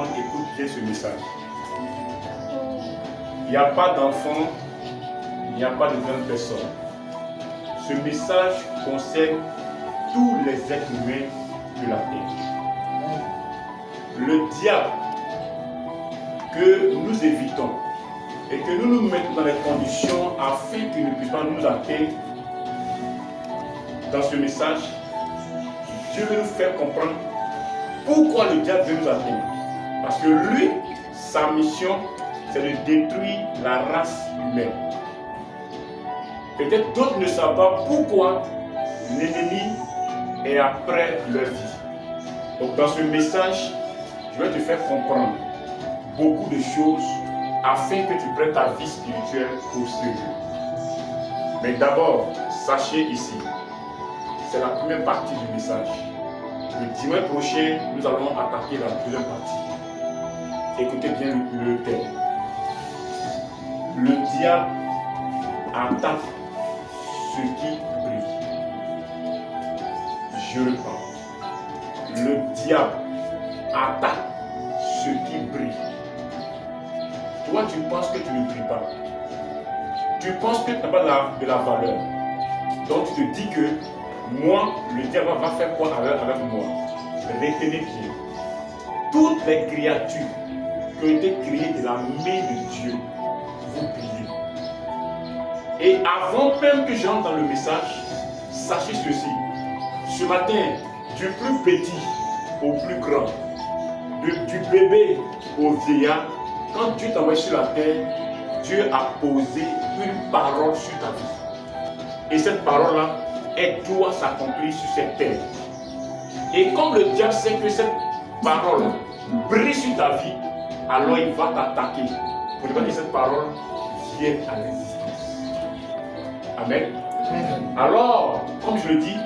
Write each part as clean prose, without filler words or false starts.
monde, écoute bien ce message. Il n'y a pas d'enfant, il n'y a pas de grande personne. Ce message concerne tous les êtres humains de la terre. Le diable que nous évitons et que nous nous mettons dans les conditions afin qu'il ne puisse pas nous atteindre, dans ce message, Dieu veut nous faire comprendre pourquoi le diable veut nous atteindre. Parce que lui, sa mission, c'est de détruire la race humaine. Peut-être d'autres ne savent pas pourquoi l'ennemi est après leur vie. Donc dans ce message, je vais te faire comprendre beaucoup de choses afin que tu prennes ta vie spirituelle au sérieux. Mais d'abord, sachez ici, c'est la première partie du message. Le dimanche prochain, nous allons attaquer la deuxième partie. Écoutez bien le thème. Le diable attaque ce qui brille. Je reprends. Le diable attaque ce qui brille. Toi, tu penses que tu ne brilles pas. Tu penses que tu n'as pas de la valeur. Donc tu te dis que moi, le diable va faire quoi avec moi? Retenez bien. Toutes les créatures qui ont été créées de la main de Dieu, vous brillez. Et avant même que j'entre dans le message, sachez ceci. Ce matin, du plus petit au plus grand, du bébé au vieillard, quand Dieu t'a envoyé sur la terre, Dieu a posé une parole sur ta vie. Et cette parole-là, elle doit s'accomplir sur cette terre. Et comme le diable sait que cette parole brille sur ta vie, alors il va t'attaquer pour ne pas que cette parole vienne à l'existence. Amen. Alors, comme je le dis,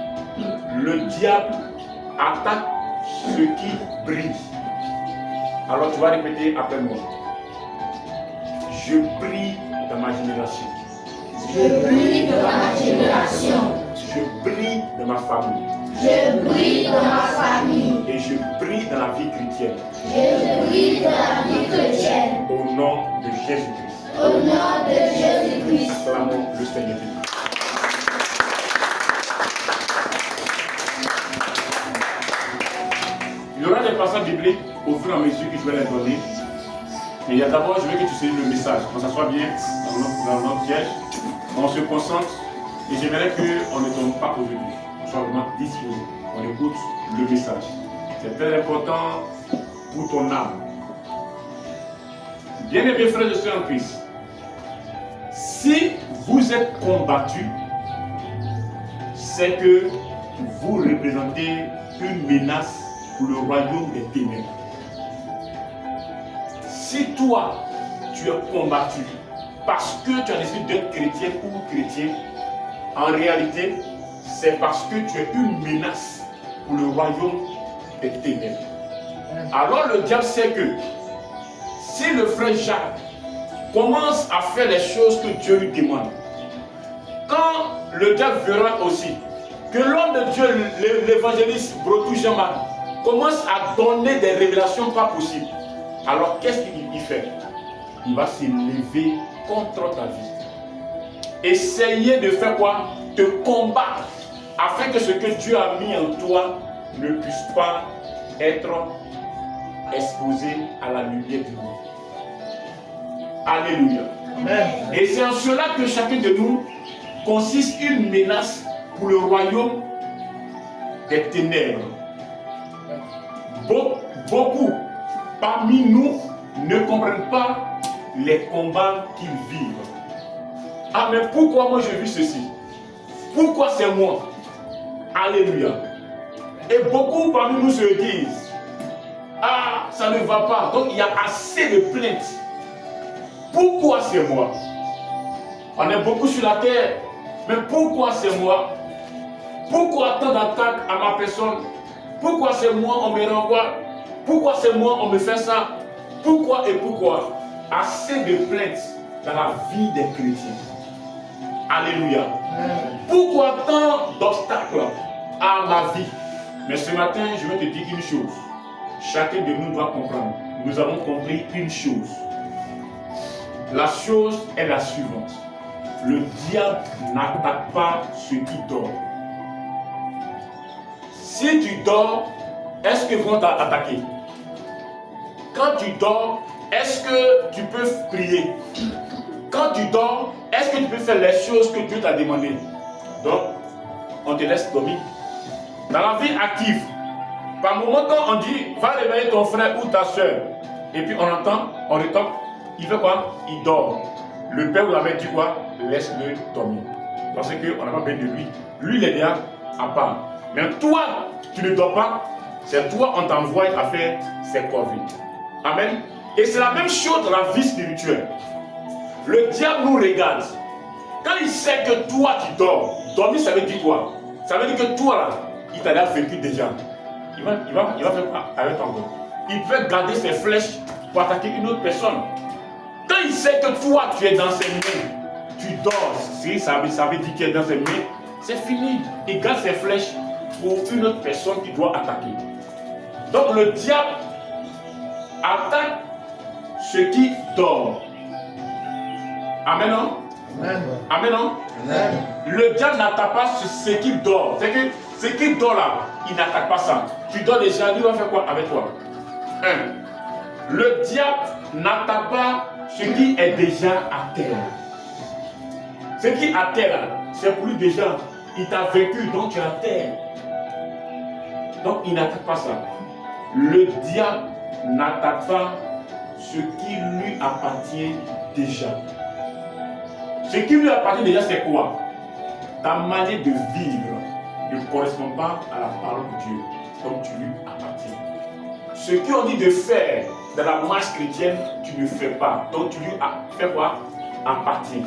le diable attaque ce qui brille. Alors tu vas répéter après moi. Je brille dans ma génération. Je brille dans ma génération. Je brille dans ma famille. Je brille dans ma famille. Et je brille dans la vie chrétienne. Et je brille dans la vie chrétienne. Au nom de Jésus-Christ. Au nom de Jésus-Christ. Acclamons le Seigneur. Il y aura des passages bibliques au fur et à mesure que je vais les donner. Mais il y a d'abord, je veux que tu saisisses le message. Qu'on s'assoie bien dans notre siège. On se concentre. Et j'aimerais qu'on ne tombe pas aujourd'hui. On soit vraiment disposé. On écoute le message. C'est très important pour ton âme. Bien-aimés frères et sœurs en Christ, si vous êtes combattus, c'est que vous représentez une menace pour le royaume des ténèbres. Si toi, tu es combattu parce que tu as décidé d'être chrétien ou chrétien, en réalité, c'est parce que tu es une menace pour le royaume des ténèbres. Alors le diable sait que si le frère Jacques commence à faire les choses que Dieu lui demande, quand le diable verra aussi que l'homme de Dieu, l'évangéliste Bretou Jean-Marc, commence à donner des révélations pas possibles, alors qu'est-ce qu'il fait? Il va s'élever contre ta vie. Essayer de faire quoi? Te combattre afin que ce que Dieu a mis en toi ne puisse pas être exposé à la lumière du monde. Alléluia. Amen. Et c'est en cela que chacun de nous consiste une menace pour le royaume des ténèbres. Beaucoup parmi nous ne comprennent pas les combats qu'ils vivent. Ah, mais pourquoi moi je vis ceci? Pourquoi c'est moi? Alléluia. Et beaucoup parmi nous se disent, ah, ça ne va pas. Donc il y a assez de plaintes. Pourquoi c'est moi? On est beaucoup sur la terre, mais pourquoi c'est moi? Pourquoi tant d'attaques à ma personne? Pourquoi c'est moi on me renvoie? Pourquoi c'est moi on me fait ça? Pourquoi et pourquoi? Assez de plaintes dans la vie des chrétiens. Alléluia. Pourquoi tant d'obstacles à ma vie? Mais ce matin, je vais te dire une chose. Chacun de nous doit comprendre. nous avons compris une chose. La chose est la suivante. Le diable n'attaque pas ceux qui dorment. Si tu dors, est-ce qu'ils vont t'attaquer? Quand tu dors, est-ce que tu peux prier? Quand tu dors, est-ce que tu peux faire les choses que Dieu t'a demandées? Donc, on te laisse dormir. Dans la vie active, par moment quand on dit va réveiller ton frère ou ta soeur, et puis on entend, on retombe, il fait quoi? Il dort. Le père vous avait dit quoi? Laisse-le dormir. Parce qu'on n'a pas besoin de lui. Lui, il est déjà à part. Mais toi, tu ne dors pas, c'est toi, on t'envoie à faire ses corvées. Amen. Et c'est la même chose dans la vie spirituelle. Le diable nous regarde. Quand il sait que toi, tu dors, dormir, ça veut dire quoi? Ça veut dire que toi, là, il t'a déjà vécu déjà. Il va faire quoi avec ton corps? Il peut garder ses flèches pour attaquer une autre personne. Quand il sait que toi, tu es dans ses mains, tu dors, ça veut dire qu'il est dans ses mains, c'est fini. Il garde ses flèches pour une autre personne qui doit attaquer. Donc le diable attaque ceux qui dorment. Amen, non? Amen. Amen, non? Amen. Le diable n'attaque pas ceux qui dorment. C'est que ceux qui dorment là, il n'attaque pas ça. Tu dors déjà, lui va faire quoi avec toi? Le diable n'attaque pas ce qui est déjà à terre. Ce qui est à terre là, c'est pour lui déjà. Il t'a vaincu, donc tu es à terre. Donc il n'attaque pas ça. Le diable n'attaque pas ce qui lui appartient déjà. Ce qui lui appartient déjà, c'est quoi? Ta manière de vivre ne correspond pas à la parole de Dieu. Donc tu lui appartiens. Ce qu'on dit de faire dans la marche chrétienne, tu ne fais pas. Donc tu lui fais quoi? Appartiens.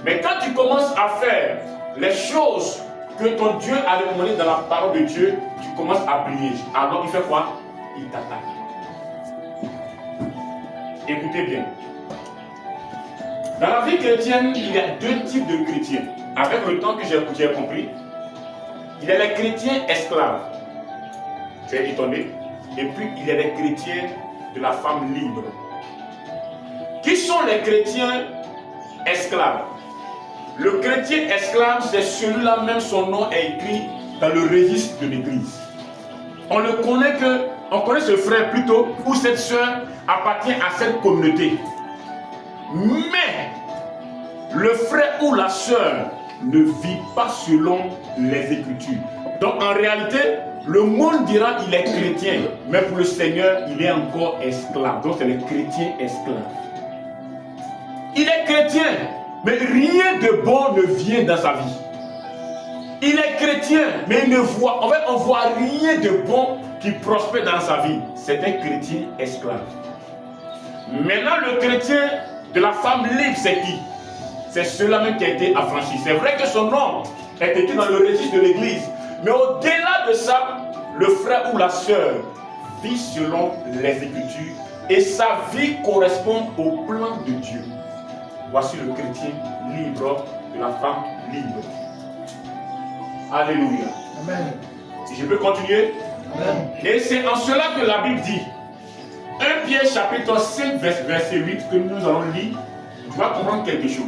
Mais quand tu commences à faire les choses que ton Dieu a demandé dans la parole de Dieu, tu commences à briller. Alors il fait quoi? Il t'attaque. Écoutez bien. Dans la vie chrétienne, il y a deux types de chrétiens. Avec le temps que j'ai compris, il y a les chrétiens esclaves. Tu es étonné? Et puis il y a les chrétiens de la femme libre. Qui sont les chrétiens esclaves? Le chrétien esclave, c'est celui-là même, son nom est écrit dans le registre de l'église. On connaît ce frère plutôt, ou cette soeur appartient à cette communauté. Mais le frère ou la soeur ne vit pas selon les Écritures. Donc en réalité, le monde dira qu'il est chrétien, mais pour le Seigneur, il est encore esclave. Donc c'est le chrétien esclave. Il est chrétien, mais rien de bon ne vient dans sa vie. Il est chrétien, mais il ne voit, en fait, on ne voit rien de bon qui prospère dans sa vie. C'est un chrétien esclave. Maintenant, le chrétien de la femme libre, c'est qui? C'est celui-là même qui a été affranchi. C'est vrai que son nom est écrit dans le registre de l'église. Mais au-delà de ça, le frère ou la sœur vit selon les Écritures et sa vie correspond au plan de Dieu. Voici le chrétien libre de la femme libre. Alléluia. Amen. Je peux continuer? Amen. Et c'est en cela que la Bible dit, 1 Pierre chapitre 5 verset 8 que nous allons lire, tu vas comprendre quelque chose.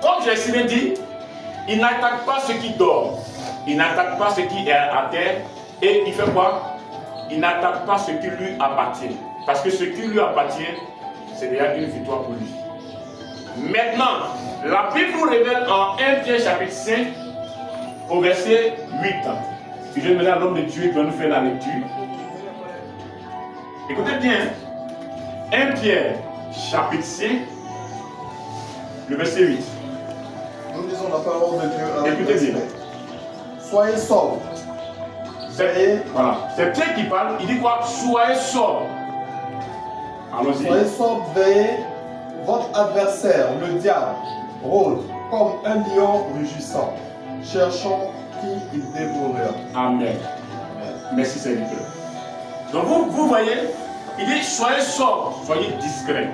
Comme j'ai si bien dit, il n'attaque pas ceux qui dorment, il n'attaque pas ceux qui est à terre, et il fait quoi? Il n'attaque pas ce qui lui appartient. Parce que ce qui lui appartient, c'est déjà une victoire pour lui. Maintenant, la Bible nous révèle en 1 Pierre chapitre 5, au verset 8. Je vais demander à l'homme de Dieu qui va nous faire la lecture. Écoutez bien, 1 Pierre chapitre 5, le verset 8. Nous lisons la parole de Dieu avec Écoutez bien. respect. Soyez sobres. Voilà. C'est Pierre qui parle, il dit quoi? Soyez sobres. Allons-y. Soyez sobres, veillez. Votre adversaire, le diable, rôde comme un lion rugissant, cherchant qui il dévorera. Amen. Merci Seigneur. Donc vous voyez, il dit soyez sobres, soyez discrets.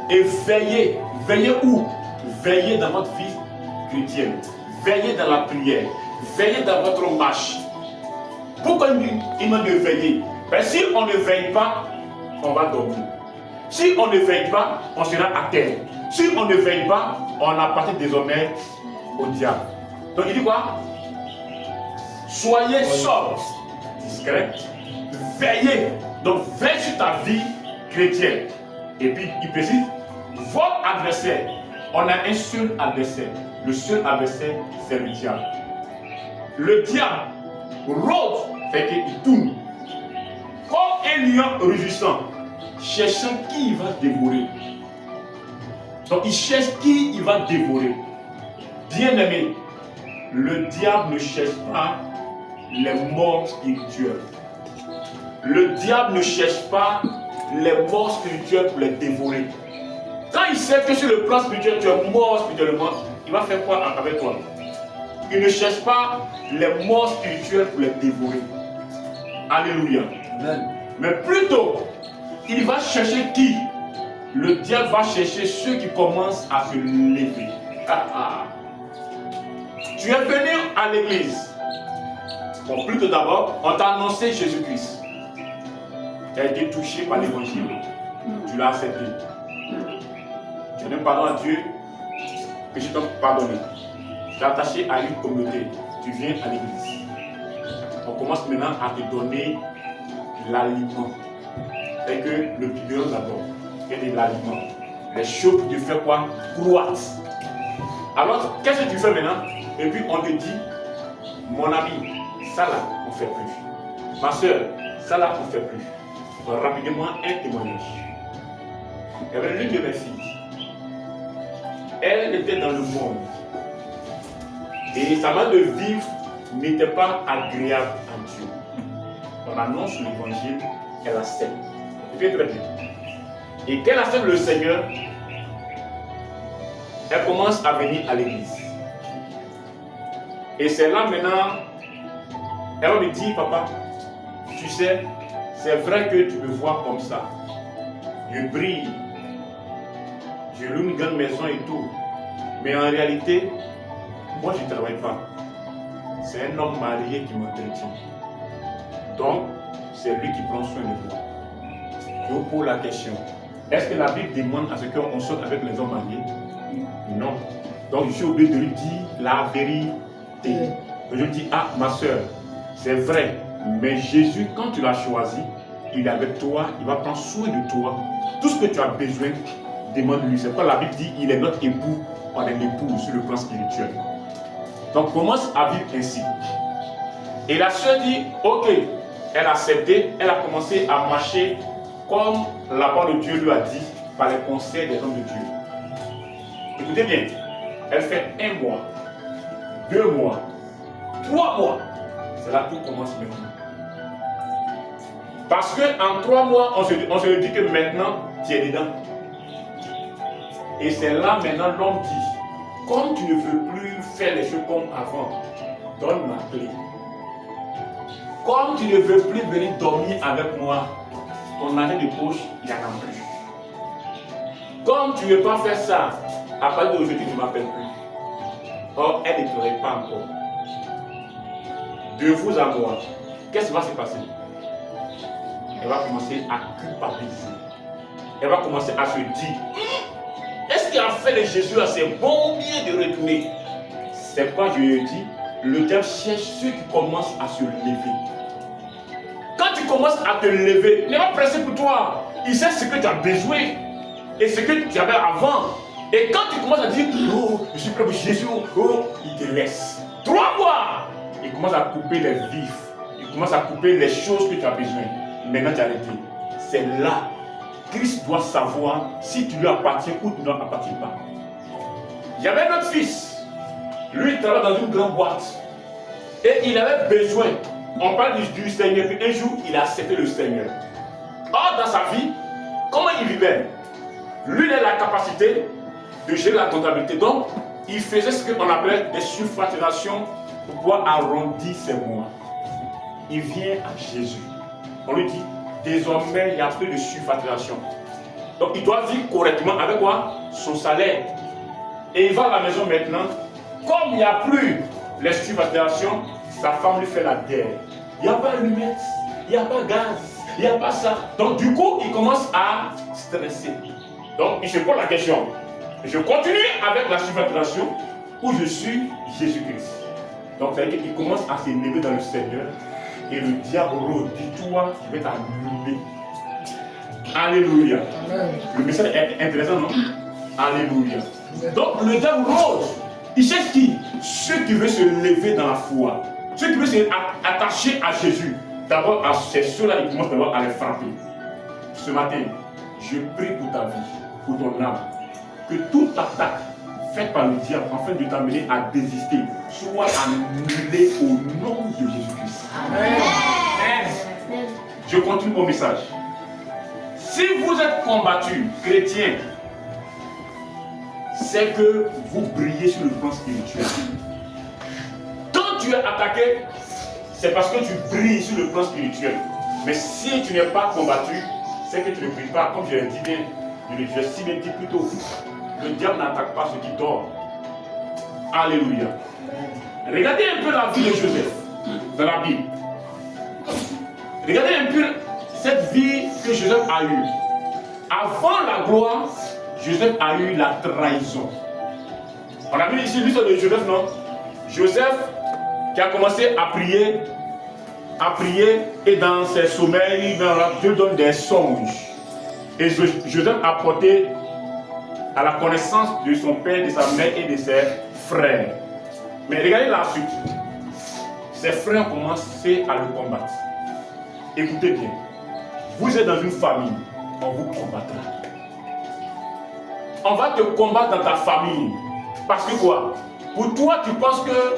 Et veillez. Veillez où? Veillez dans votre vie chrétienne. Veillez dans la prière. Veillez dans votre marche. Pourquoi il m'a de veiller? Mais si on ne veille pas, on va dormir. Si on ne veille pas, on sera à terre. Si on ne veille pas, on appartient désormais au diable. Donc il dit quoi? Soyez sobre, discret, veillez. Donc veille sur ta vie chrétienne. Et puis il précise, votre adversaire, on a un seul adversaire. Le seul adversaire, c'est le diable. Le diable rôde, fait qu'il tourne. Comme un lion rugissant, cherchant qui il va dévorer. Donc il cherche qui il va dévorer. Bien-aimé, le diable ne cherche pas les morts spirituels. Le diable ne cherche pas les morts spirituels pour les dévorer. Quand il sait que sur le plan spirituel, tu es mort spirituellement, il va faire quoi avec toi? Il ne cherche pas les morts spirituels pour les dévorer. Alléluia. Amen. Mais plutôt, il va chercher qui? Le diable va chercher ceux qui commencent à se lever. Tu es venu à l'église. Bon, plutôt d'abord, on t'a annoncé Jésus-Christ. Tu as été touché par l'évangile. Tu l'as accepté. Tu donnes pardon à Dieu, que je t'ai pardonné. Tu es attaché à une communauté. Tu viens à l'église. On commence maintenant à te donner l'aliment. C'est que le biberon d'abord, c'est de l'aliment. Les choses pour te faire quoi? Croître. Alors, qu'est-ce que tu fais maintenant? Et puis on te dit, mon ami, ça là, on ne fait plus. Ma soeur, ça là, on ne fait plus. Rapidement, un témoignage. Il y avait l'une de mes filles. Elle était dans le monde. Et sa manière de vivre n'était pas agréable à Dieu. On annonce l'évangile, elle accepte. C'est très bien. Et qu'elle accepte le Seigneur, elle commence à venir à l'église. Et c'est là maintenant, elle va me dire, papa, tu sais, c'est vrai que tu me vois comme ça. Je brille. Je loue une grande maison et tout. Mais en réalité, moi je ne travaille pas. C'est un homme marié qui m'entretient. Donc, c'est lui qui prend soin de moi. Je vous pose la question. Est-ce que la Bible demande à ce qu'on sorte avec les hommes mariés? Non. Donc, je suis obligé de lui dire la vérité. Je lui dis, ah, ma soeur, c'est vrai. Mais Jésus, quand tu l'as choisi, il est avec toi, il va prendre soin de toi. Tout ce que tu as besoin, demande-lui. C'est pourquoi la Bible dit, il est notre époux. On est l'époux sur le plan spirituel. Donc, commence à vivre ainsi. Et la soeur dit, ok, elle a accepté, elle a commencé à marcher comme la parole de Dieu lui a dit, par les conseils des hommes de Dieu. Écoutez bien, elle fait 1 mois, 2 mois, 3 mois. C'est là que tout commence maintenant. Parce qu'en 3 mois, on se dit que maintenant, tu es dedans. Et c'est là maintenant l'homme dit, comme tu ne veux plus faire les choses comme avant, donne ma clé. Comme tu ne veux plus venir dormir avec moi, ton argent de poche, il n'y en a plus. Comme tu ne veux pas faire ça, à partir d'aujourd'hui, tu ne m'appelles plus. Or, elle ne pleurait pas encore. De vous à moi, qu'est-ce qui va se passer? Elle va commencer à culpabiliser. Elle va commencer à se dire, est-ce qu'il a fait de Jésus à ses bons bien de retourner? C'est quoi je lui dis? Le diable cherche ceux qui commencent à se lever. Quand tu commences à te lever, il n'est pas pressé pour toi. Il sait ce que tu as besoin et ce que tu avais avant. Et quand tu commences à dire, oh, je suis prêt pour Jésus, oh, il te laisse. 3 mois, il commence à couper les vifs. Il commence à couper les choses que tu as besoin. Maintenant, tu as arrêté. C'est là. Christ doit savoir si tu lui appartiens ou tu ne lui appartiens pas. Il y avait un autre fils. Lui, il travaillait dans une grande boîte. Et il avait besoin. On parle du Seigneur. Puis un jour, il a accepté le Seigneur. Or, dans sa vie, comment il vivait? Lui, il a la capacité de gérer la comptabilité. Donc, il faisait ce qu'on appelait des surfacturations pour pouvoir arrondir ses mois. Il vient à Jésus. On lui dit, désormais, il n'y a plus de surfacturation. Donc, il doit vivre correctement avec quoi? Son salaire. Et il va à la maison maintenant. Comme il n'y a plus les surfacturations, sa femme lui fait la guerre. Il n'y a pas d'allumette, il n'y a pas de gaz, il n'y a pas ça. Donc du coup, il commence à stresser. Donc il se pose la question, je continue avec la suivante relation où je suis Jésus-Christ. Donc ça veut dire qu'il commence à s'élever dans le Seigneur et le diable rôde, dis-toi, je vais t'allumer. Alléluia. Amen. Le message est intéressant, non? Alléluia. Donc le diable rôde. Il cherche qui? Ceux qui veulent se lever dans la foi. Ceux qui veulent s'attacher à Jésus. D'abord, à ces ceux-là, il commence d'abord à les frapper. Ce matin, je prie pour ta vie, pour ton âme, que toute attaque faite par le diable afin de t'amener à désister soit annulée au nom de Jésus-Christ. Amen. Je continue mon message. Si vous êtes combattu, chrétien, c'est que vous brillez sur le plan spirituel. Quand tu es attaqué, c'est parce que tu brilles sur le plan spirituel. Mais si tu n'es pas combattu, c'est que tu ne brilles pas. Comme je l'ai dit bien, je l'ai si bien dit plus tôt, le diable n'attaque pas ceux qui dorment. Alléluia. Regardez un peu la vie de Joseph dans la Bible. Regardez un peu cette vie que Joseph a eue. Avant la gloire, Joseph a eu la trahison. On a vu ici l'histoire de Joseph, non? Joseph qui a commencé à prier et dans ses sommeils, Dieu donne des songes. Et Joseph a porté à la connaissance de son père, de sa mère et de ses frères. Mais regardez la suite. Ses frères ont commencé à le combattre. Écoutez bien. Vous êtes dans une famille, on vous combattra. On va te combattre dans ta famille. Parce que quoi? Pour toi, tu penses que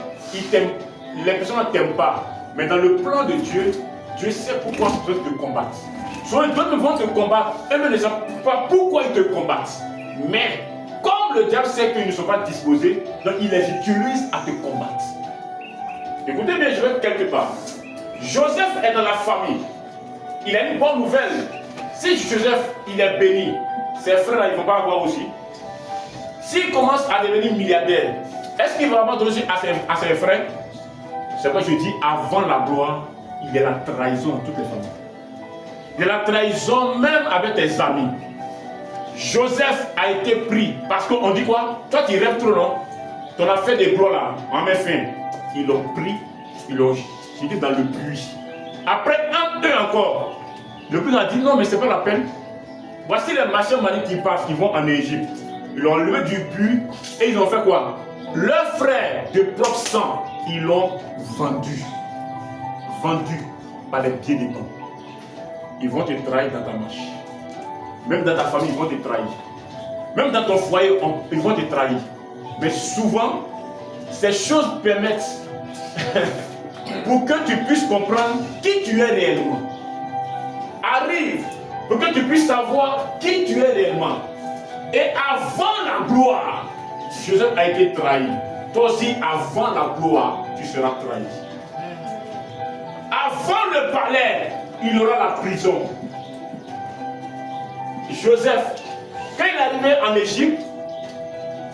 les personnes ne t'aiment pas. Mais dans le plan de Dieu, Dieu sait pourquoi ils te combattent. Soit d'autres vont te combattre, eux ne savent pas pourquoi ils te combattent. Mais comme le diable sait qu'ils ne sont pas disposés, donc il les utilise à te combattre. Écoutez bien, je vais quelque part. Joseph est dans la famille. Il a une bonne nouvelle. Si Joseph, il est béni, ses frères, ils ne vont pas avoir aussi. S'il commence à devenir milliardaire, est-ce qu'il va avoir donné à ses frères? C'est pourquoi je dis, avant la gloire, il y a la trahison dans toutes les familles. Il y a la trahison même avec tes amis. Joseph a été pris parce qu'on dit quoi? Toi, tu rêves trop, non? Ton affaire de gloire là, en met fin. Ils l'ont pris, ils l'ont jeté dans le puits. Après un peu encore, le puits a dit non, mais c'est pas la peine. Voici les machins maniques qui passent, qui vont en Égypte. Ils l'ont levé du puits et ils ont fait quoi? Leurs frères de propre sang, ils l'ont vendu. Vendu par les pieds des temps. Ils vont te trahir dans ta marche. Même dans ta famille, ils vont te trahir. Même dans ton foyer, ils vont te trahir. Mais souvent, ces choses permettent pour que tu puisses comprendre qui tu es réellement. Arrive pour que tu puisses savoir qui tu es réellement. Et avant la gloire, Joseph a été trahi. Toi aussi, avant la gloire, tu seras trahi. Avant le palais, il aura la prison. Joseph, quand il est arrivé en Égypte,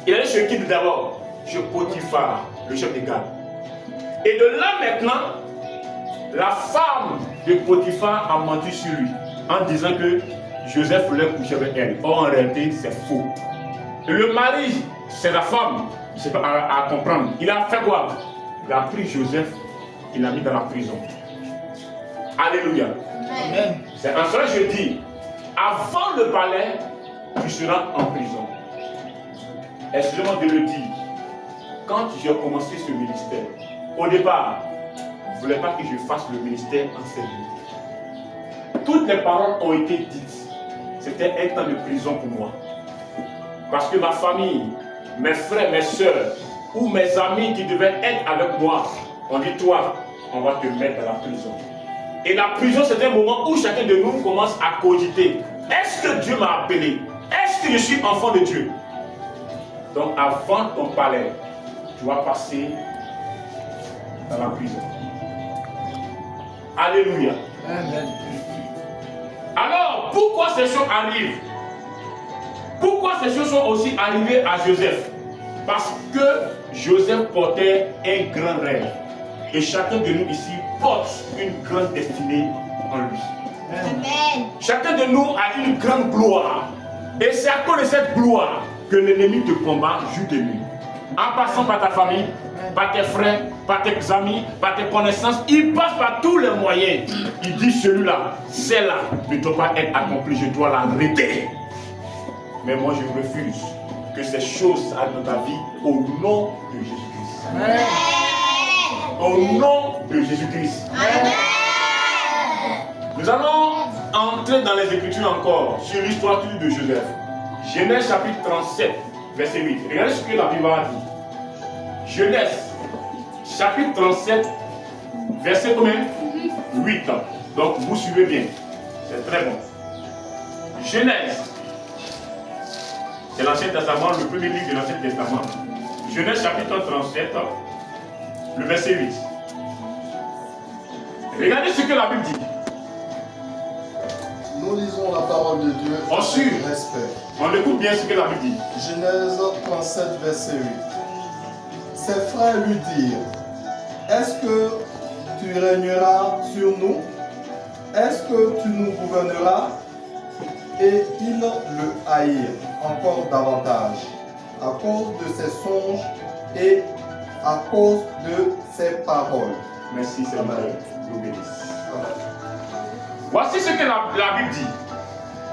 il allait chez qui d'abord? Chez Potiphar, le chef des gardes. Et de là maintenant, la femme de Potiphar a menti sur lui en disant que Joseph voulait coucher avec elle. Or en réalité, c'est faux. Et le mari, c'est la femme, c'est pas à comprendre. Il a fait quoi? Il a pris Joseph, il l'a mis dans la prison. Alléluia. Amen. C'est en cela que je dis, avant le palais, tu seras en prison. Excusez-moi de le dire. Quand j'ai commencé ce ministère, au départ, je ne voulais pas que je fasse le ministère enseigné. Toutes les paroles ont été dites. C'était un temps de prison pour moi. Parce que ma famille, mes frères, mes soeurs, ou mes amis qui devaient être avec moi, ont dit, toi, on va te mettre dans la prison. Et la prison, c'est un moment où chacun de nous commence à cogiter. Est-ce que Dieu m'a appelé? Est-ce que je suis enfant de Dieu? Donc avant ton palais, tu vas passer dans la prison. Alléluia. Amen. Alors, pourquoi ces choses arrivent? Pourquoi ces choses sont aussi arrivées à Joseph? Parce que Joseph portait un grand rêve. Et chacun de nous ici porte une grande destinée en lui. Amen. Chacun de nous a une grande gloire. Et c'est à cause de cette gloire que l'ennemi te combat jour et nuit. En passant par ta famille, par tes frères, par tes amis, par tes connaissances, il passe par tous les moyens. Il dit celui-là, celle-là ne doit pas être accompli, je dois l'arrêter. Mais moi je refuse que ces choses aillent dans ta vie au nom de Jésus-Christ. Amen. Au nom de Jésus-Christ. Amen. Nous allons entrer dans les Écritures encore sur l'histoire de Joseph. Genèse chapitre 37, verset 8. Regardez ce que la Bible a dit. Genèse chapitre 37, verset combien? 8. Donc vous suivez bien. C'est très bon. Genèse. C'est l'Ancien Testament, le premier livre de l'Ancien Testament. Genèse chapitre 37, le verset 8. Regardez ce que la Bible dit. Nous lisons la parole de Dieu Ensuite, avec respect. on écoute bien ce que la Bible dit. Genèse 37, verset 8. Ses frères lui dirent, est-ce que tu régneras sur nous? Est-ce que tu nous gouverneras? Et ils le haïrent encore davantage à cause de ses songes et à cause de ses paroles. Merci Seigneur, Amen. nous bénisse. Amen. Voici ce que la Bible dit.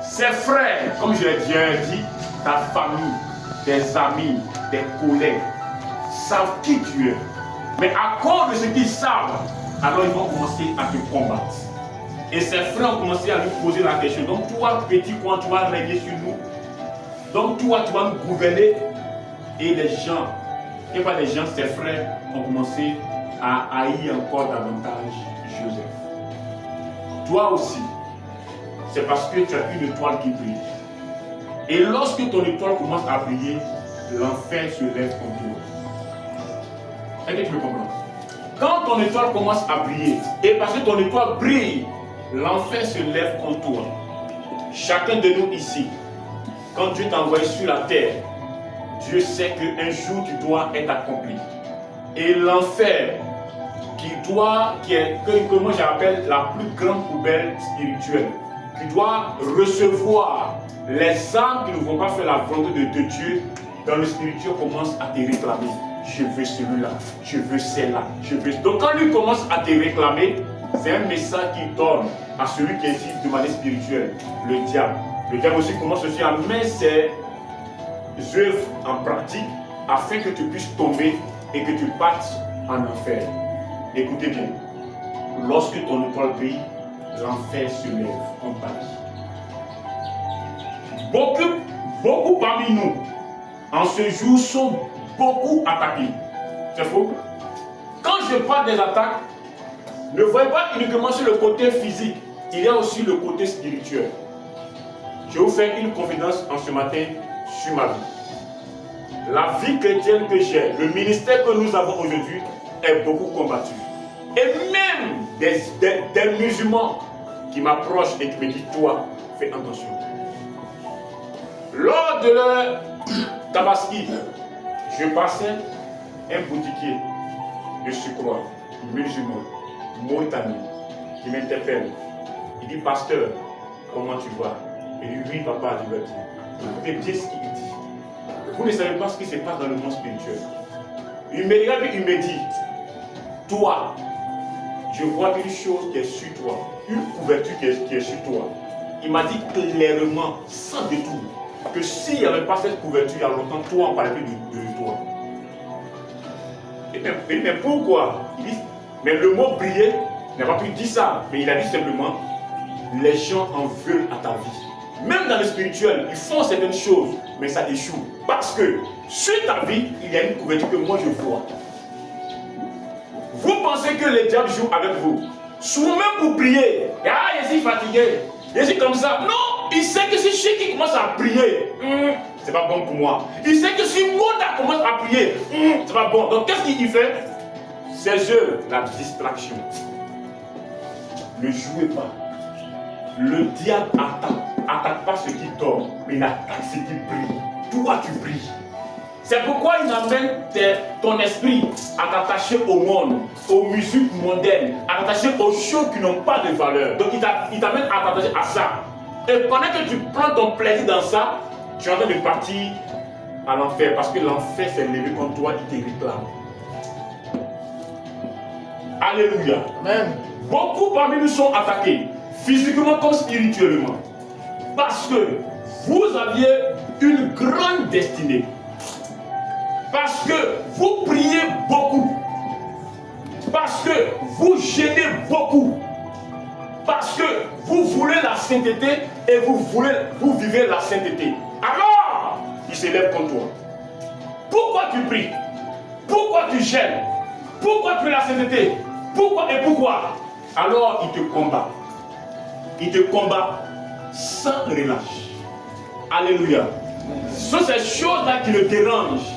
Ses frères, comme je l'ai déjà dit, ta famille, tes amis, tes collègues, savent qui tu es. Mais à cause de ce qu'ils savent, alors ils vont commencer à te combattre. Et ses frères ont commencé à lui poser la question. Donc toi, petit coin, tu vas régner sur nous. Donc toi, tu vas nous gouverner. Et les gens, et pas les gens, ses frères ont commencé à haïr encore davantage Joseph. Toi aussi, c'est parce que tu as une étoile qui brille. Et lorsque ton étoile commence à briller, l'enfer se lève contre toi. Est-ce que tu peux comprendre? Quand ton étoile commence à briller, et parce que ton étoile brille, l'enfer se lève contre toi. Chacun de nous ici, quand Dieu t'a envoyé sur la terre, Dieu sait qu'un jour tu dois être accompli. Et l'enfer, que moi j'appelle la plus grande poubelle spirituelle, qui doit recevoir les âmes qui ne vont pas faire la volonté de Dieu, dans le spirituel commence à te réclamer. Je veux celui-là, je veux celle-là, je veux. Donc quand lui commence à te réclamer, c'est un message qu'il donne à celui qui existe de manière spirituelle, le diable. Le diable aussi commence aussi à mettre ses œuvres en pratique afin que tu puisses tomber et que tu partes en enfer. Écoutez bien, lorsque ton étoile brille, l'enfer se lève en page. Beaucoup parmi nous, en ce jour, sont beaucoup attaqués. C'est faux? Quand je parle des attaques, ne voyez pas uniquement sur le côté physique, il y a aussi le côté spirituel. Je vais vous faire une confidence en ce matin sur ma vie. La vie chrétienne que j'ai, le ministère que nous avons aujourd'hui est beaucoup combattu. Et même des musulmans qui m'approchent et qui me disent, toi, fais attention. Lors de leur tabaski, je passais un boutiquier de surcroît, musulman, mauritanien, qui m'interpelle. Il dit, pasteur, comment tu vas? Il dit, oui, papa, je vais dire. Écoutez bien ce qu'il dit. Vous ne savez pas ce qui se passe dans le monde spirituel. Il me regarde et il me dit, toi, je vois une chose qui est sur toi, une couverture qui est sur toi. Il m'a dit clairement, sans détour, que s'il n'y avait pas cette couverture il y a longtemps, toi, on parlait de toi. Et mais pourquoi? Il dit, mais le mot briller n'a pas pu dire ça, mais il a dit simplement, les gens en veulent à ta vie. Même dans le spirituel, ils font certaines choses, mais ça échoue. Parce que sur ta vie, il y a une couverture que moi je vois. Vous pensez que le diable joue avec vous. Souvent même vous priez. Ah, je suis fatigué. Je suis comme ça. Non, il sait que si celui qui commence à prier, c'est pas bon pour moi. Il sait que si Moda commence à prier, c'est pas bon. Donc qu'est-ce qu'il fait? Ses œuvres, la distraction. Ne jouez pas. Le diable attaque pas ce qui dort, mais il attaque ce qui brille. Toi, tu brilles. C'est pourquoi il amène ton esprit à t'attacher au monde, aux musiques mondaines, à t'attacher aux choses qui n'ont pas de valeur. Donc il t'amène à t'attacher à ça. Et pendant que tu prends ton plaisir dans ça, tu es en train de partir à l'enfer. Parce que l'enfer s'est levé contre toi, il te réclame. Alléluia. Amen. Beaucoup parmi nous sont attaqués, physiquement comme spirituellement. Parce que vous aviez une grande destinée. Parce que vous priez beaucoup. Parce que vous gênez beaucoup. Parce que vous voulez la sainteté et vous vivez la sainteté. Alors, il s'élève contre toi. Pourquoi tu pries? Pourquoi tu gênes? Pourquoi tu fais la sainteté? Pourquoi et pourquoi? Alors, il te combat. Il te combat sans relâche. Alléluia. Ce sont ces choses-là qui le dérangent.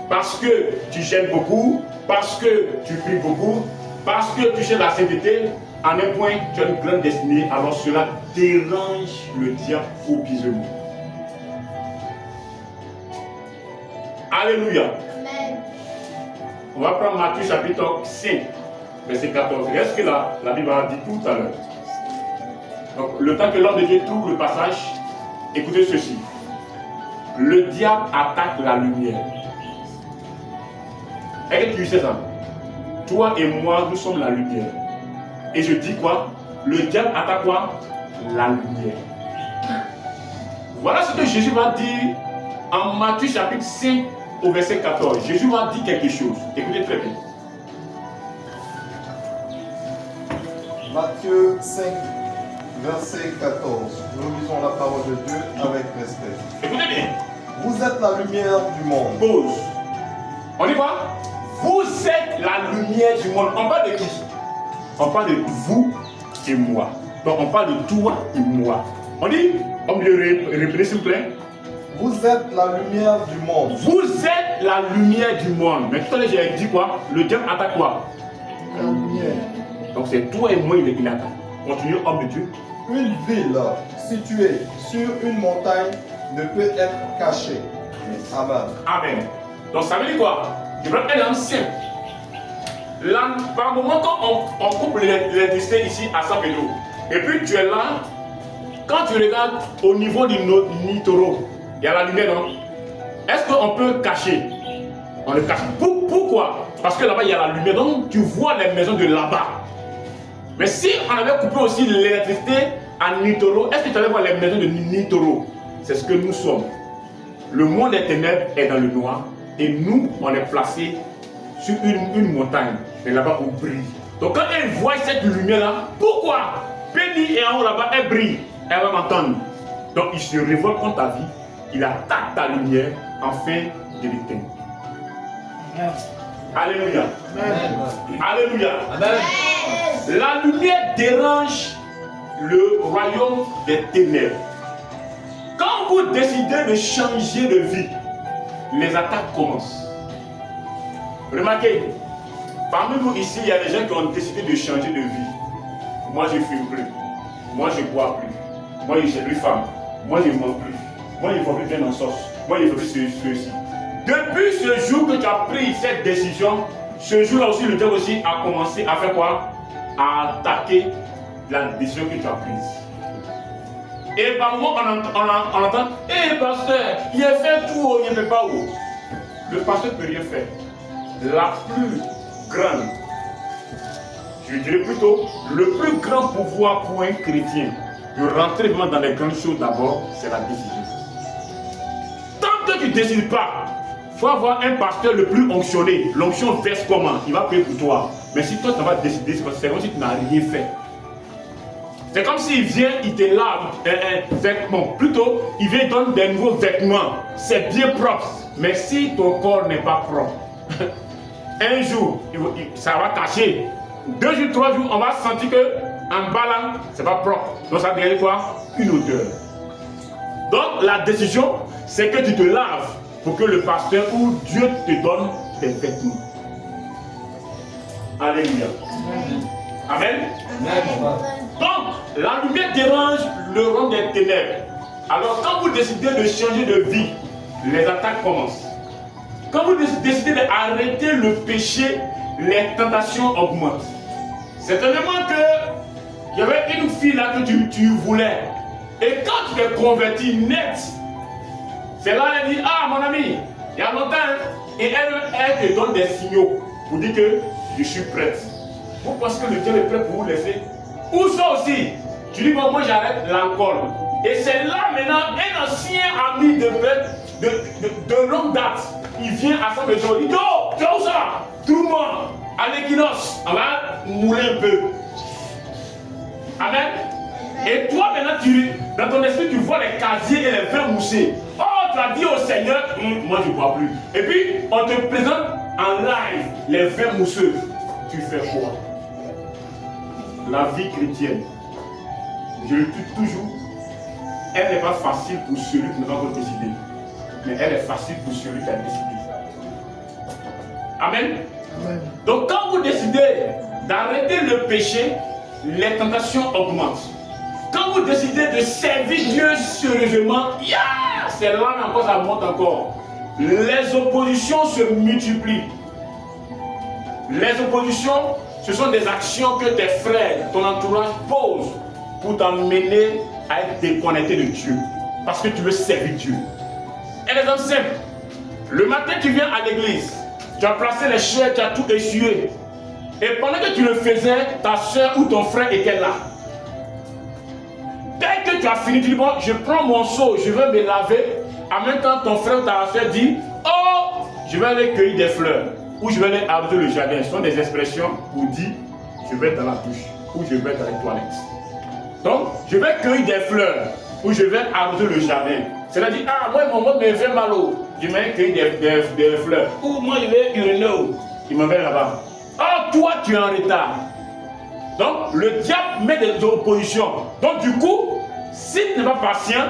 Parce que tu gênes beaucoup, parce que tu pries beaucoup, parce que tu cherches la sainteté, à un point, tu as une grande destinée, alors cela dérange le diable au pisement. Alléluia. Amen. On va prendre Matthieu chapitre 5, verset 14. Est-ce que la Bible a dit tout à l'heure? Donc, le temps que l'homme de Dieu trouve le passage, écoutez ceci. Le diable attaque la lumière. Est-ce que tu sais ça? Toi et moi, nous sommes la lumière. Et je dis quoi? Le diable attaque quoi? La lumière. Voilà ce que Jésus va dire en Matthieu chapitre 5 au verset 14. Jésus va dire quelque chose. Écoutez très bien. Matthieu 5, verset 14. Nous lisons la parole de Dieu avec respect. Écoutez bien. Vous êtes la lumière du monde. Pause. On y va? Vous êtes la lumière du monde. On parle de qui? On parle de vous et moi. Donc on parle de toi et moi. On dit, on me le répéter s'il vous plaît. Vous êtes la lumière du monde. Vous êtes la lumière du monde. Mais tout à l'heure j'ai dit quoi? Le diable attaque quoi? La lumière. Donc c'est toi et moi il attaque. Continue, homme de Dieu. Une ville située sur une montagne ne peut être cachée. Amen. Amen. Donc ça veut dire quoi? Je vais prendre un ancien. Là, par moment, quand on coupe l'électricité ici à San Pedro, et puis tu es là, quand tu regardes au niveau du Nitoro, il y a la lumière, non? Est-ce qu'on peut cacher? On le cache. Pourquoi? Parce que là-bas, il y a la lumière, donc tu vois les maisons de là-bas. Mais si on avait coupé aussi l'électricité à Nitoro, est-ce que tu allais voir les maisons de Nitoro? C'est ce que nous sommes. Le monde des ténèbres est dans le noir, et nous, on est placés sur une montagne. Et là-bas, on brille. Donc quand elle voit cette lumière-là, pourquoi? Penny est en haut là-bas, elle brille. Elle va m'entendre. Donc il se révolte contre ta vie. Il attaque ta lumière afin de l'éteindre. Alléluia. Amen. Alléluia. Amen. La lumière dérange le royaume des ténèbres. Quand vous décidez de changer de vie, les attaques commencent. Remarquez, parmi nous ici, il y a des gens qui ont décidé de changer de vie. Moi, je ne fume plus. Moi, je ne bois plus. Moi, je ne suis plus femme. Moi, je ne mens plus. Moi, je ne fais plus bien en sauce. Moi, je ne fais plus ceci. Depuis ce jour que tu as pris cette décision, ce jour-là aussi, le diable aussi a commencé à faire quoi? À attaquer la décision que tu as prise. Et par moment, on entend, hé pasteur, il a fait tout, il ne fait pas où. Le pasteur ne peut rien faire. La plus grande, je dirais plutôt, le plus grand pouvoir pour un chrétien de rentrer vraiment dans les grandes choses d'abord, c'est la décision. Tant que tu ne décides pas, il faut avoir un pasteur le plus onctionné. L'onction verse comment? Il va payer pour toi. Mais si toi tu vas décider, c'est comme si tu n'as rien fait. C'est comme s'il vient, il te lave un vêtement. Plutôt, il vient donner des nouveaux vêtements. C'est bien propre. Mais si ton corps n'est pas propre, un jour, ça va cacher. 2 jours, 3 jours, on va sentir que en bas là, c'est pas propre. Donc ça devient quoi? Une odeur. Donc la décision, c'est que tu te laves pour que le pasteur ou Dieu te donne des vêtements. Alléluia. Amen. Amen. Donc, la lumière dérange le rang des ténèbres. Alors, quand vous décidez de changer de vie, les attaques commencent. Quand vous décidez d'arrêter le péché, les tentations augmentent. Certainement qu'il y avait une fille là que tu voulais. Et quand tu t'es converti net, c'est là qu'elle dit, ah mon ami, il y a longtemps, hein, et elle te donne des signaux pour dire que je suis prête. Vous pensez que le Dieu est prêt pour vous laisser? Ou ça aussi, tu dis, bon, moi j'arrête l'alcool. Et c'est là maintenant un ancien ami de longue date. Il vient à sa maison, il dit, oh, tu as où ça? Tout le monde, à l'équinoxe, on va mouler un peu. Amen. Et toi maintenant, dans ton esprit, tu vois les casiers et les vins moussés. Oh, tu as dit au Seigneur, moi je ne bois plus. Et puis, on te présente en live les vins mousseux. Tu fais quoi? La vie chrétienne, je le dis toujours, elle n'est pas facile pour celui qui n'a pas encore décidé. Mais elle est facile pour celui qui a décidé. Amen. Amen. Donc quand vous décidez d'arrêter le péché, les tentations augmentent. Quand vous décidez de servir Dieu sérieusement, c'est là encore, ça monte encore. Les oppositions se multiplient. Les oppositions, ce sont des actions que tes frères, ton entourage posent pour t'emmener à être déconnecté de Dieu. Parce que tu veux servir Dieu. Un exemple simple. Le matin, tu viens à l'église. Tu as placé les chaises, tu as tout essuyé. Et pendant que tu le faisais, ta soeur ou ton frère était là. Dès que tu as fini, tu dis, bon, je prends mon seau, je vais me laver. En même temps, ton frère ou ta soeur dit, oh, je vais aller cueillir des fleurs. Ou je vais aller arroser le jardin. Ce sont des expressions pour dire, je vais dans la douche. Ou je vais dans les toilettes. Donc, je vais cueillir des fleurs. Ou je vais arroser le jardin. C'est-à-dire, ah, moi, mon mot me fait mal au. Je vais cueillir des fleurs. Ou moi, je vais uriner au. Il m'en va là-bas. Ah, toi, tu es en retard. Donc, le diable met des oppositions. Donc, du coup, si tu n'es pas patient,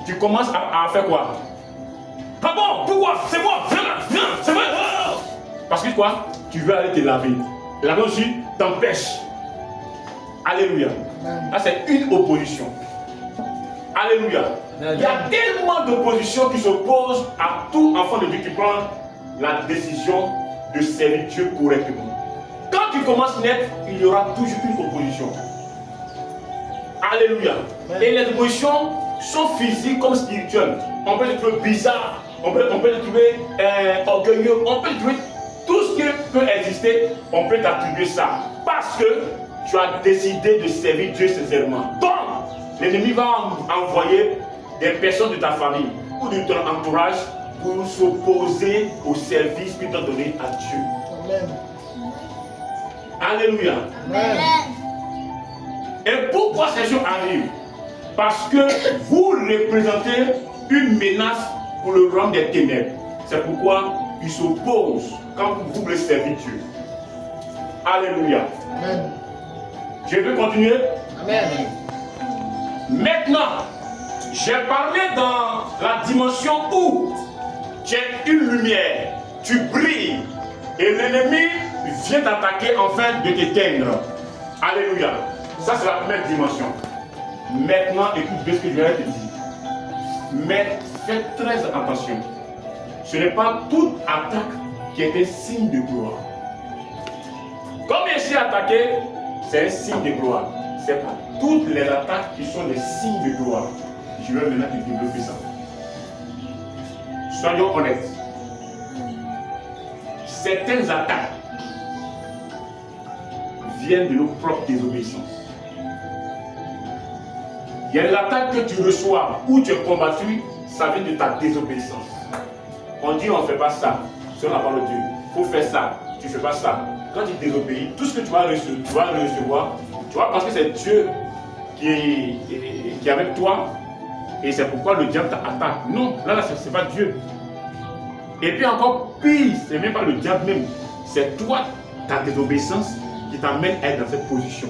tu commences à faire quoi? Ah bon, pourquoi? C'est moi, viens, c'est moi. Parce que quoi? Tu veux aller te laver. La main aussi t'empêche. Alléluia. Là, c'est une opposition. Alléluia. Il y a tellement d'oppositions qui s'opposent à tout enfant de Dieu qui prend la décision de servir Dieu correctement. Quand tu commences net, il y aura toujours une opposition. Alléluia. Et les oppositions sont physiques comme spirituelles. On peut les trouver bizarres, on peut les trouver orgueilleux, on peut les trouver tout ce qui peut exister, on peut t'attribuer ça. Parce que tu as décidé de servir Dieu sincèrement. Donc, l'ennemi va envoyer des personnes de ta famille ou de ton entourage pour s'opposer au service que tu as donné à Dieu. Amen. Alléluia. Amen. Et pourquoi ces choses arrivent? Parce que vous représentez une menace pour le royaume des ténèbres. C'est pourquoi ils s'opposent quand vous voulez servir Dieu. Alléluia. Amen. Je vais continuer. Amen. Maintenant, j'ai parlé dans la dimension où tu es une lumière, tu brilles et l'ennemi vient t'attaquer afin de t'éteindre. Alléluia. Ça, c'est la première dimension. Maintenant, écoute bien ce que je vais te dire. Mais faites très attention. Ce n'est pas toute attaque qui est un signe de gloire. Comme je suis attaqué, c'est un signe de gloire. Ce n'est pas toutes les attaques qui sont des signes de gloire. Je vais maintenant te développer ça. Soyons honnêtes. Certaines attaques viennent de nos propres désobéissances. Il y a des attaques que tu reçois ou tu es combattu, ça vient de ta désobéissance. On dit on ne fait pas ça, selon la parole de Dieu. Il faut faire ça, tu ne fais pas ça. Quand tu désobéis, tout ce que tu vas recevoir, tu vas penser que c'est Dieu qui est avec toi et c'est pourquoi le diable t'attaque. Non, là ce n'est pas Dieu. Et puis encore pire, ce n'est même pas le diable même. C'est toi, ta désobéissance, qui t'amène à être dans cette position.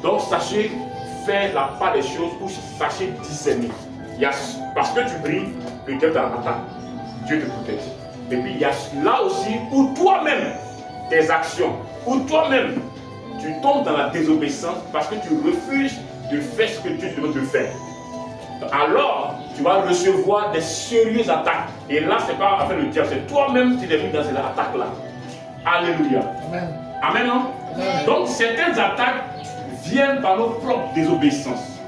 Donc sachez faire la part des choses ou sachez discerner. Parce que tu brilles, le diable t'attaque. Dieu te protège. Et puis il y a là aussi où toi-même, tes actions, où toi-même, tu tombes dans la désobéissance parce que tu refuses de faire ce que Dieu te demande de faire. Alors, tu vas recevoir des sérieuses attaques. Et là, ce n'est pas avec le diable, c'est toi-même qui es mis dans cette attaque-là. Alléluia. Amen. Amen, non? Donc, certaines attaques viennent par nos propres désobéissances.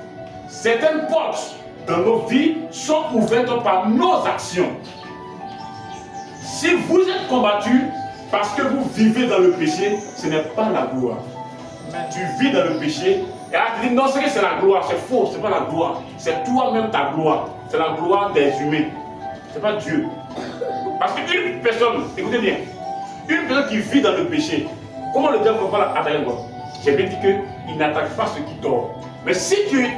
Certaines portes dans nos vies sont ouvertes par nos actions. Si vous êtes combattu parce que vous vivez dans le péché, ce n'est pas la gloire. Tu vis dans le péché et tu dis non, c'est que c'est la gloire. C'est faux, c'est pas la gloire. C'est toi-même ta gloire. C'est la gloire des humains. C'est pas Dieu. Parce qu'une personne, écoutez bien, une personne qui vit dans le péché, comment le diable va l'attaquer? J'ai bien dit qu'il n'attaque pas ceux qui tordent. Mais si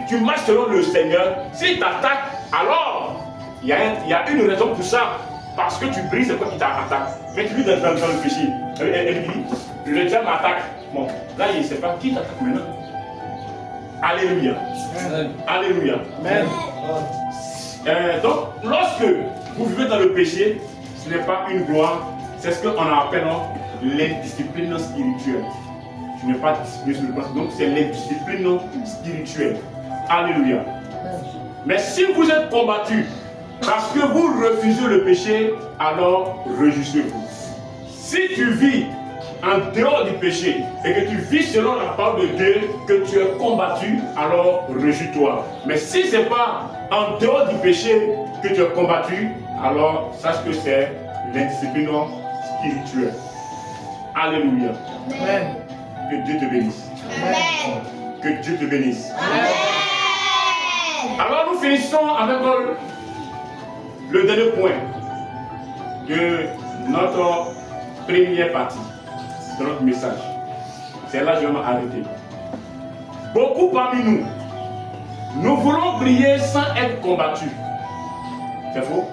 tu marches selon le Seigneur, s'il t'attaque, alors il y a une raison pour ça. Parce que tu brises, c'est quoi qui t'attaque. Mais tu vis dans le péché. Elle dit, le diable m'attaque. Bon, là, il ne sait pas qui t'attaque maintenant. Alléluia. Amen. Alléluia. Amen. Donc, lorsque vous vivez dans le péché, ce n'est pas une gloire, c'est ce qu'on appelle l'indiscipline spirituelle. Tu n'es pas discipliné sur le plan, donc c'est l'indiscipline spirituelle. Alléluia. Mais si vous êtes combattu parce que vous refusez le péché, alors réjouissez-vous. Si tu vis en dehors du péché et que tu vis selon la parole de Dieu, que tu es combattu, alors réjouis-toi. Mais si ce n'est pas en dehors du péché que tu es combattu, alors sache que c'est l'indiscipline spirituelle. Alléluia. Amen. Que Dieu te bénisse. Amen. Que Dieu te bénisse. Amen. Alors nous finissons avec le dernier point de notre première partie de notre message. C'est là que je vais m'arrêter. Beaucoup parmi nous, nous voulons prier sans être combattus. C'est faux?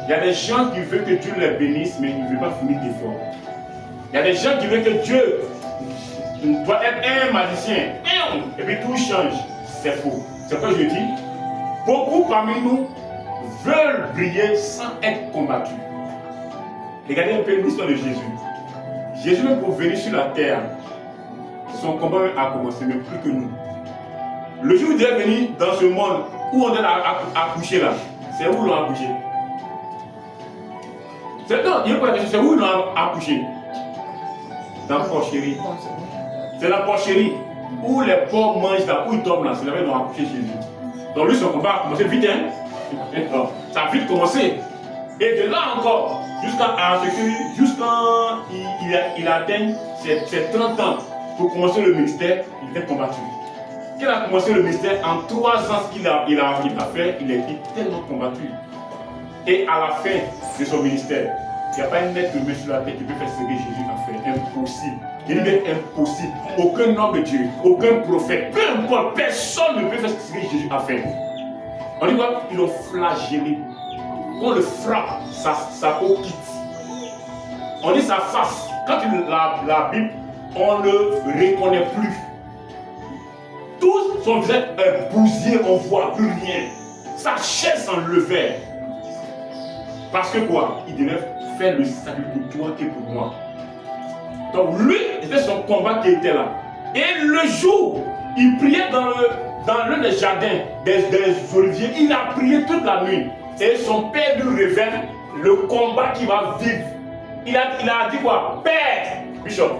Il y a des gens qui veulent que Dieu les bénisse, mais ils ne veulent pas finir d'effort. Il y a des gens qui veulent que Dieu doit être un magicien, et puis tout change. C'est faux. C'est quoi je dis? Beaucoup parmi nous veulent briller sans être combattus. Regardez un peu l'histoire de Jésus. Jésus, même pour venir sur la terre, son combat a commencé, mais plus que nous. Le jour où il est venu dans ce monde où on est accouché là, c'est où l'on a accouché? Non, il n'y a pas la question, c'est où l'on a accouché? Dans la porcherie. C'est la porcherie où les porcs mangent là, où ils dorment là, c'est là où ils ont accouché Jésus. Donc lui, son combat a commencé vite, hein? Ça a vite commencé. Et de là encore, jusqu'à il atteint ses 30 ans pour commencer le ministère, il était combattu. Quand il a commencé le ministère, en 3 ans, ce qu'il a fait, il a été tellement combattu. Et à la fin de son ministère, il n'y a pas un être humain sur la terre qui peut faire ce que Jésus a fait. Impossible. Il est impossible. Aucun homme de Dieu, aucun prophète, peu importe, personne ne peut faire ce que Jésus a fait. On dit quoi? Ils l'ont flagellé. Quand on le frappe, sa peau quitte. On dit sa face. Quand la Bible, on ne le reconnaît plus. Tout son visage est bousillé, on ne voit plus rien. Sa chair s'enlevait. Parce que quoi? Il devait faire le salut pour toi et pour moi. Donc lui, c'était son combat qui était là. Et le jour, il priait dans l'un des jardins des oliviers. Il a prié toute la nuit. Et son père lui révèle le combat qu'il va vivre. Il a dit quoi? Père, Bishop.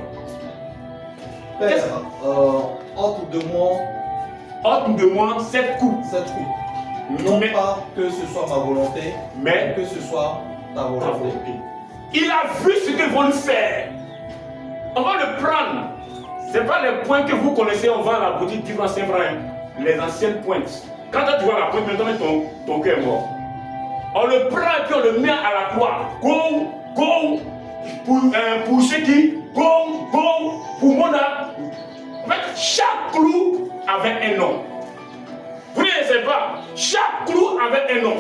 Père, ôte de moi 7 coups. Non pas que ce soit ma volonté, mais que ce soit ta volonté. Il a vu ce qu'ils vont lui faire. On va le prendre. Ce n'est pas les points que vous connaissez, on va à la boutique du Saint-Brian. Les anciennes pointes. Quand tu vois la pointe, maintenant ton cœur est mort. On le prend et puis on le met à la croix. Go, go, pour ceux qui, go, go, pour mon âme. En fait, chaque clou avait un nom. Vous ne savez pas, chaque clou avait un nom.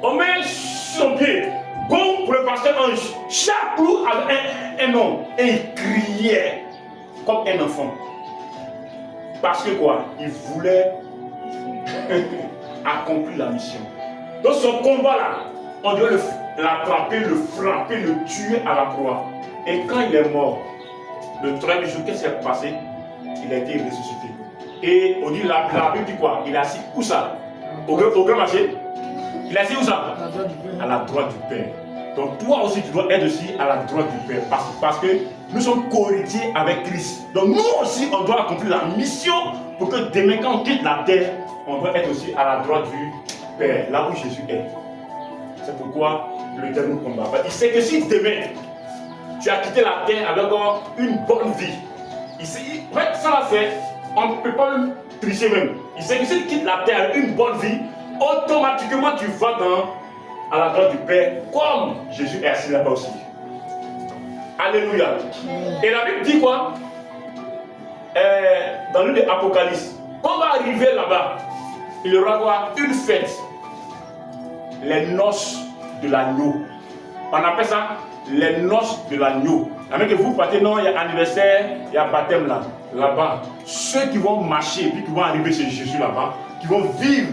On met sur son pied, go pour le pasteur ange. Chaque clou avait un nom. Et il criait comme un enfant. Parce que quoi? Il voulait accomplir la mission. Dans son combat là, on doit l'attraper, le frapper, le tuer à la croix. Et quand il est mort, le 3e jour, qu'est-ce qui s'est passé? Il a été ressuscité. Et on dit la Bible dit quoi? Il est assis où ça? au grand marché. Il est assis où ça? À la droite du Père. Donc toi aussi, tu dois être aussi à la droite du Père. Parce que nous sommes co-héritiers avec Christ. Donc nous aussi, on doit accomplir la mission pour que demain, quand on quitte la terre, on doit être aussi à la droite du Père, là où Jésus est. C'est pourquoi le diable nous combat. Il sait que si demain, tu as quitté la terre avec une bonne vie, ici, en fait, ça là, c'est, on ne peut pas même tricher même. Il sait que si tu quittes la terre avec une bonne vie, automatiquement tu vas à la droite du Père, comme Jésus est assis là-bas aussi. Alléluia. Et la Bible dit quoi? Dans le livre de l'Apocalypse, quand on va arriver là-bas, il y aura quoi? Une fête. Les noces de l'agneau. On appelle ça les noces de l'agneau. Avec que vous partez, non, il y a anniversaire, il y a baptême là, là-bas. Ceux qui vont marcher, puis qui vont arriver chez Jésus là-bas, qui vont vivre,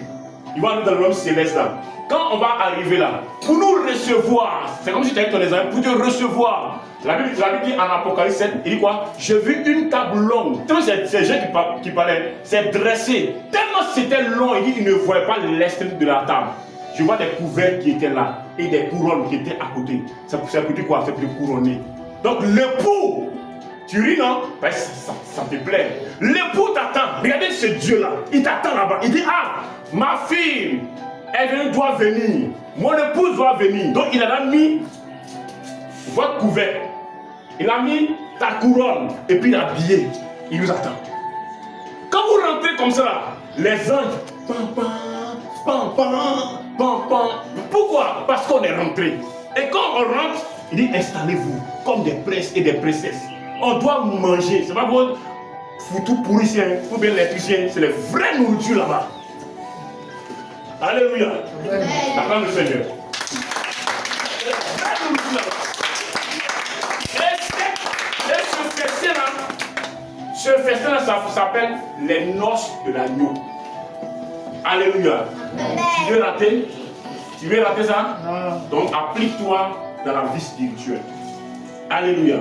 ils vont aller dans le royaume céleste là. Quand on va arriver là, pour nous recevoir, c'est comme si tu avais ton exemple, pour te recevoir. La Bible dit en Apocalypse 7, il dit quoi? J'ai vu une table longue. Tellement c'est gens qui parlaient, c'est dressé. Tellement c'était long, il dit qu'il ne voyait pas l'extrémité de la table. Je vois des couverts qui étaient là et des couronnes qui étaient à côté. C'est pour dire quoi? C'est pour te couronner. Donc l'époux, tu ris non? Ben, ça te plaît. L'époux t'attend. Regardez ce Dieu-là. Il t'attend là-bas. Il dit, ah, ma fille, elle doit venir. Mon épouse doit venir. Donc il a mis votre couvert. Il a mis ta couronne et puis il a habillé. Il nous attend. Quand vous rentrez comme ça, là, les anges, pam, pam, pam, pam, pam, pam. Pourquoi? Parce qu'on est rentré. Et quand on rentre, il dit installez-vous comme des princes et des princesses. On doit manger. C'est pas votre foutu pourricien ou bien l'électricien. C'est la vraie nourriture là-bas. Alléluia. Acclame le Seigneur. C'est la vraie nourriture là-bas. Et ce festin-là, ça s'appelle les noces de l'agneau. Alléluia. Tu veux rater? Tu veux rater ça? Donc applique-toi dans la vie spirituelle. Alléluia.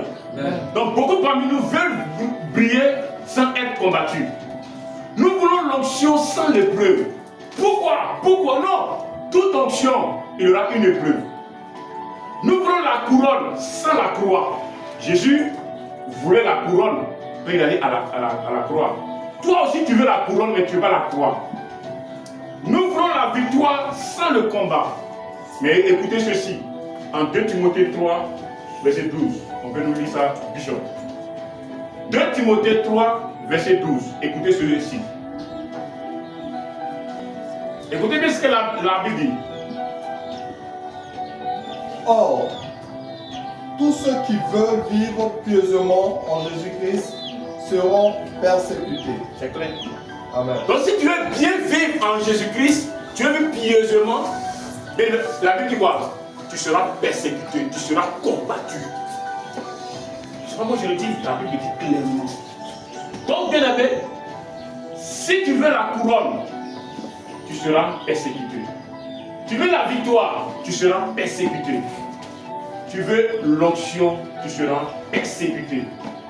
Donc beaucoup parmi nous veulent briller sans être combattus. Nous voulons l'onction sans l'épreuve. Pourquoi? Pourquoi? Non. Toute onction, il y aura une épreuve. Nous voulons la couronne sans la croix. Jésus voulait la couronne quand il allait à la croix. Toi aussi tu veux la couronne mais tu veux pas la croix. Nous voulons la victoire sans le combat. Mais écoutez ceci. En 2 Timothée 3, verset 12. On peut nous lire ça, Bishop. 2 Timothée 3, verset 12. Écoutez ceci. Écoutez bien ce que la Bible dit. Or, tous ceux qui veulent vivre pieusement en Jésus-Christ seront persécutés. C'est clair. Amen. Donc si tu veux bien vivre en Jésus-Christ, tu veux vivre pieusement, mais la Bible dit quoi? Tu seras persécuté, tu seras combattu. Je sais pas, moi je le dis, la Bible dit clairement. Donc bien aimé, si tu veux la couronne, tu seras persécuté. Tu veux la victoire, tu seras persécuté. Tu veux l'onction, tu seras exécuté.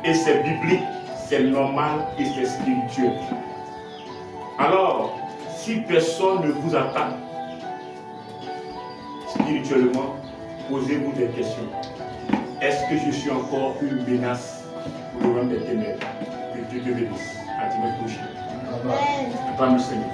Et c'est biblique, c'est normal et c'est spirituel. Alors, si personne ne vous attaque spirituellement, posez-vous des questions. Est-ce que je suis encore une menace pour le royaume des ténèbres? Que Dieu te bénisse. À dimanche prochain. Amen. Acclame le Seigneur.